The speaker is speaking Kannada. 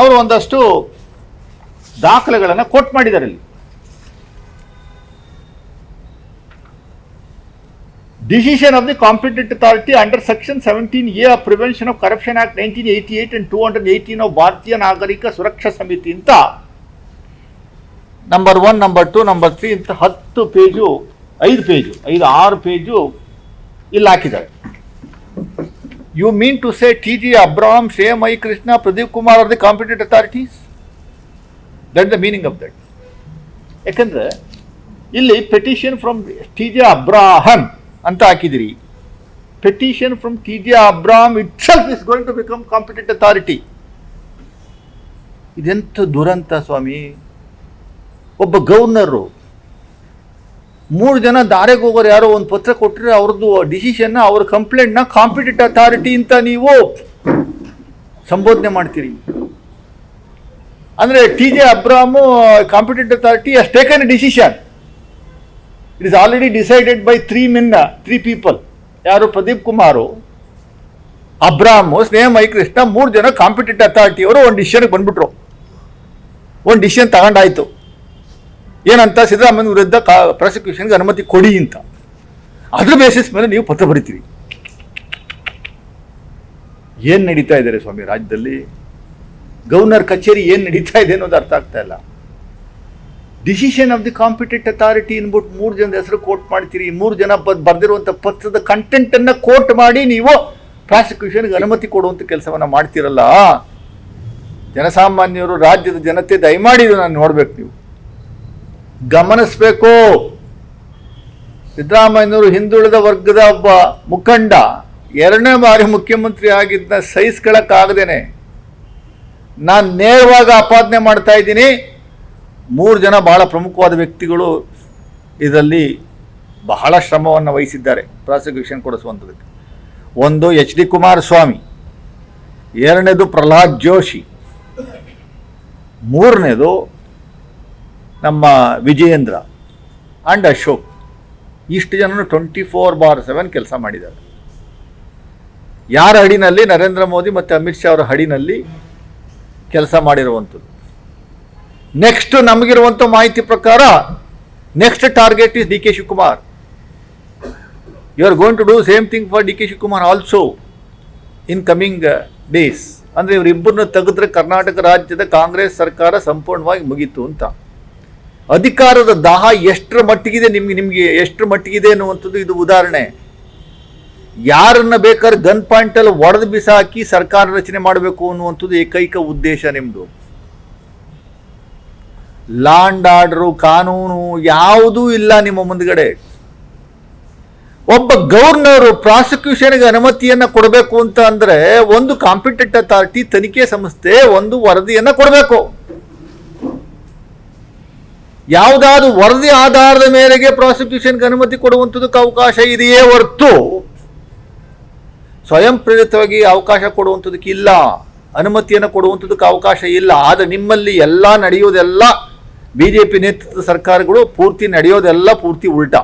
ಅವರು ಒಂದಷ್ಟು ದಾಖಲೆಗಳನ್ನು ಕೋಟ್ ಮಾಡಿದ್ದಾರೆ ಇಲ್ಲಿ. Decision of the competent authority under section 17A of prevention of corruption act 1988 and 218 of ಭಾರತೀಯ ನಾಗರಿಕ ಸುರಕ್ಷಾ ಸಮಿತಿ ಅಂತ ನಂಬರ್ 1, ನಂಬರ್ 2, ನಂಬರ್ 3 ಅಂತ 10 ಪೇಜು 6 ಪೇಜು ಇಲ್ಲಿ ಹಾಕಿದ್ದಾರೆ. You mean to say T.J. Abraham, Shyam I. Krishna, Pradeep Kumar are the competent authorities? That the meaning of that. ಯಾಕಂದ್ರೆ ಇಲ್ಲಿ ಪೆಟಿಷನ್ ಫ್ರಮ್ T.J. Abraham ಅಂತ ಹಾಕಿದಿರಿ. Petition from T.J. Abraham itself is going to become competent authority. ಇದೆಂಥ ದುರಂತ ಸ್ವಾಮಿ. ಒಬ್ಬ ಗವರ್ನರು 3 ಜನ ದಾರೆಗೆ ಹೋಗೋರು ಯಾರೋ ಒಂದು ಪತ್ರ ಕೊಟ್ಟರೆ ಅವ್ರದ್ದು ಡಿಸಿಷನ್ನ, ಅವ್ರ ಕಂಪ್ಲೇಂಟ್ನ ಕಾಂಪಿಟೆಂಟ್ ಅಥಾರಿಟಿ ಅಂತ ನೀವು ಸಂಬೋಧನೆ ಮಾಡ್ತೀರಿ. ಅಂದರೆ T.J. Abraham competent authority has taken A decision. It is already decided by 3 people. ಯಾರು? ಪ್ರದೀಪ್ ಕುಮಾರು, ಅಬ್ರಾಹಮ್, ಸ್ನೇಹಂ ಐ ಕೃಷ್ಣ, 3 ಜನ ಕಾಂಪಿಟೆಂಟ್ ಅಥಾರಿಟಿಯವರು ಒಂದು ಡಿಸಿಷನ್ಗೆ ಬಂದ್ಬಿಟ್ರು. ಒಂದು ಡಿಸಿಷನ್ ತಗೊಂಡಾಯ್ತು. ಏನಂತ? ಸಿದ್ದರಾಮಯ್ಯ ವಿರುದ್ಧ ಪ್ರಾಸಿಕ್ಯೂಷನ್ಗೆ ಅನುಮತಿ ಕೊಡಿ ಅಂತ. ಅದ್ರ ಬೇಸಿಸ್ ಮೇಲೆ ನೀವು ಪತ್ರ ಬರೀತೀರಿ. ಏನು ನಡೀತಾ ಇದ್ದಾರೆ ಸ್ವಾಮಿ ರಾಜ್ಯದಲ್ಲಿ? ಗವರ್ನರ್ ಕಚೇರಿ ಏನು ನಡೀತಾ ಇದೆ ಅನ್ನೋದು ಅರ್ಥ ಆಗ್ತಾ ಇಲ್ಲ. Decision of the competent authority ಅನ್ಬಿಟ್ಟು 3 ಜನದ ಹೆಸರು ಕೋಟ್ ಮಾಡ್ತೀರಿ. 3 ಜನ ಬರೆದಿರುವಂಥ ಪತ್ರದ ಕಂಟೆಂಟನ್ನು ಕೋಟ್ ಮಾಡಿ ನೀವು ಪ್ರಾಸಿಕ್ಯೂಷನ್ಗೆ ಅನುಮತಿ ಕೊಡುವಂಥ ಕೆಲಸವನ್ನು ಮಾಡ್ತೀರಲ್ಲ. ಜನಸಾಮಾನ್ಯರು, ರಾಜ್ಯದ ಜನತೆ ದಯಮಾಡಿ ನಾನು ನೋಡ್ಬೇಕು, ನೀವು ಗಮನಿಸಬೇಕು. ಸಿದ್ದರಾಮಯ್ಯನವರು ಹಿಂದುಳಿದ ವರ್ಗದ ಒಬ್ಬ ಮುಖಂಡ, 2ನೇ ಬಾರಿ ಮುಖ್ಯಮಂತ್ರಿ ಆಗಿದ್ದ ಸಹಿಸ್ಕೊಳ್ಳೋಕ್ಕಾಗದೇನೆ ನಾನು ನೇರವಾಗಿ ಆಪಾದನೆ ಮಾಡ್ತಾ ಇದ್ದೀನಿ. 3 ಜನ ಬಹಳ ಪ್ರಮುಖವಾದ ವ್ಯಕ್ತಿಗಳು ಇದರಲ್ಲಿ ಬಹಳ ಶ್ರಮವನ್ನು ವಹಿಸಿದ್ದಾರೆ ಪ್ರಾಸಿಕ್ಯೂಷನ್ ಕೊಡಿಸುವಂಥದ್ದಕ್ಕೆ. ಒಂದು H.D. ಕುಮಾರಸ್ವಾಮಿ, 2ನೇದು ಪ್ರಹ್ಲಾದ್ ಜೋಶಿ, 3ನೇದು ನಮ್ಮ ವಿಜಯೇಂದ್ರ ಆ್ಯಂಡ್ ಅಶೋಕ್. ಇಷ್ಟು ಜನನು 24/7 ಕೆಲಸ ಮಾಡಿದ್ದಾರೆ. ಯಾರ ಹಡಿನಲ್ಲಿ? ನರೇಂದ್ರ ಮೋದಿ ಮತ್ತು ಅಮಿತ್ ಶಾ ಅವರ ಹಡಿನಲ್ಲಿ ಕೆಲಸ ಮಾಡಿರುವಂಥದ್ದು. ನೆಕ್ಸ್ಟ್ ನಮಗಿರುವಂಥ ಮಾಹಿತಿ ಪ್ರಕಾರ next target is D.K. Shivakumar. You are going to do same thing for D.K. Shivakumar also in coming days. ಅಂದರೆ ಇವರಿಬ್ಬರನ್ನ ತೆಗೆದ್ರೆ ಕರ್ನಾಟಕ ರಾಜ್ಯದ ಕಾಂಗ್ರೆಸ್ ಸರ್ಕಾರ ಸಂಪೂರ್ಣವಾಗಿ ಮುಗೀತು ಅಂತ. ಅಧಿಕಾರದ ದಾಹ ಎಷ್ಟರ ಮಟ್ಟಿಗಿದೆ, ನಿಮಗೆ ಎಷ್ಟರ ಮಟ್ಟಿಗಿದೆ ಅನ್ನುವಂಥದ್ದು ಇದು ಉದಾಹರಣೆ. ಯಾರನ್ನ ಬೇಕಾದ್ರೆ ಗನ್ ಪಾಯಿಂಟಲ್ಲಿ ಒಡೆದು ಬಿಸಾಕಿ ಸರ್ಕಾರ ರಚನೆ ಮಾಡಬೇಕು ಅನ್ನುವಂಥದ್ದು ಏಕೈಕ ಉದ್ದೇಶ ನಿಮ್ಮದು. ಲಾ ಅಂಡ್ ಆರ್ಡರು, ಕಾನೂನು ಯಾವುದೂ ಇಲ್ಲ ನಿಮ್ಮ ಮುಂದ್ಗಡೆ. ಒಬ್ಬ ಗವರ್ನರು ಪ್ರಾಸಿಕ್ಯೂಷನ್ಗೆ ಅನುಮತಿಯನ್ನು ಕೊಡಬೇಕು ಅಂತ ಅಂದರೆ ಒಂದು ಕಾಂಪಿಟೆಂಟ್ ಅಥಾರಿಟಿ, ತನಿಖೆ ಸಂಸ್ಥೆ ಒಂದು ವರದಿಯನ್ನು ಕೊಡಬೇಕು. ಯಾವುದಾದ್ರೂ ವರದಿ ಆಧಾರದ ಮೇರೆಗೆ ಪ್ರಾಸಿಕ್ಯೂಷನ್ಗೆ ಅನುಮತಿ ಕೊಡುವಂಥದ್ದಕ್ಕೆ ಅವಕಾಶ ಇದೆಯೇ ಹೊರತು ಸ್ವಯಂ ಪ್ರೇರಿತವಾಗಿ ಅವಕಾಶ ಕೊಡುವಂಥದ್ದಕ್ಕೆ ಇಲ್ಲ, ಅನುಮತಿಯನ್ನು ಕೊಡುವಂಥದ್ದಕ್ಕೆ ಅವಕಾಶ ಇಲ್ಲ. ಆದರೆ ನಿಮ್ಮಲ್ಲಿ ಎಲ್ಲ ನಡೆಯೋದೆಲ್ಲ BJP ನೇತೃತ್ವದ ಸರ್ಕಾರಗಳು ಪೂರ್ತಿ ನಡೆಯೋದೆಲ್ಲ ಪೂರ್ತಿ ಉಲ್ಟಾ.